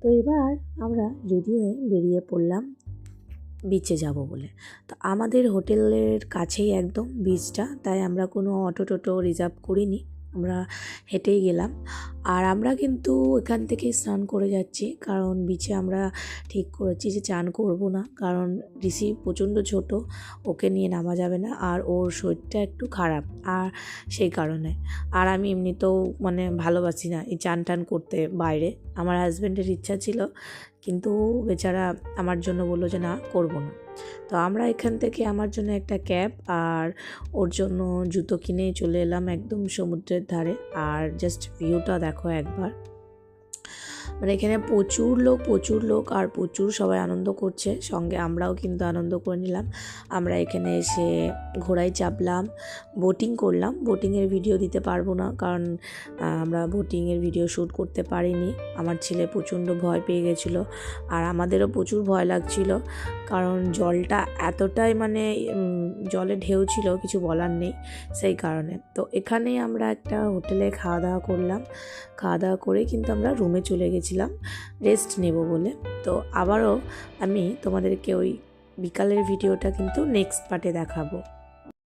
তো এবার আমরা রেডি হয়ে বেরিয়ে পড়লাম বিচে যাব বলে। তো আমাদের হোটেলের কাছেই একদম বিচটা, তাই আমরা কোনো অটো টোটো রিজার্ভ করিনি, আমরা হেঁটেই গেলাম। আর আমরা কিন্তু এখান থেকেই স্নান করে যাচ্ছি, কারণ বিচে আমরা ঠিক করেছি যে চান করব না, কারণ ঋষি প্রচণ্ড ছোট, ওকে নিয়ে নামা যাবে না, আর ওর শরীরটা একটু খারাপ, আর সেই কারণে। আর আমি এমনিতেও মানে ভালোবাসি না এই চান টান করতে বাইরে। আমার হাজব্যান্ডের ইচ্ছা ছিল, কিন্তু বেচারা আমার জন্য বললো যে না, করব না। তো আমরা এখান থেকে আমার জন্য একটা ক্যাব আর ওর জন্য জুতো কিনে চলে এলাম একদম সমুদ্রের ধারে। আর জাস্ট ভিউটা দেখো একবার, মানে এখানে প্রচুর লোক আর প্রচুর সবাই আনন্দ করছে, সঙ্গে আমরাও কিন্তু আনন্দ করে নিলাম। আমরা এখানে এসে ঘোড়ায় চাপলাম, বোটিং করলাম। বোটিংয়ের ভিডিও দিতে পারবো না, কারণ আমরা বোটিংয়ের ভিডিও শ্যুট করতে পারিনি। আমার ছেলে প্রচণ্ড ভয় পেয়ে গেছিলো, আর আমাদেরও প্রচুর ভয় লাগছিল, কারণ জলটা এতটাই মানে জলে ঢেউ ছিল, কিছু বলার নেই, সেই কারণে। তো এখানেই আমরা একটা হোটেলে খাওয়া দাওয়া করলাম। খাওয়া দাওয়া করে কিন্তু আমরা রুমে চলে গেছিলাম রেস্ট নেব বলে। তো আবারও আমি তোমাদেরকে ওই বিকালের ভিডিওটা কিন্তু নেক্সট পার্টে দেখাবো।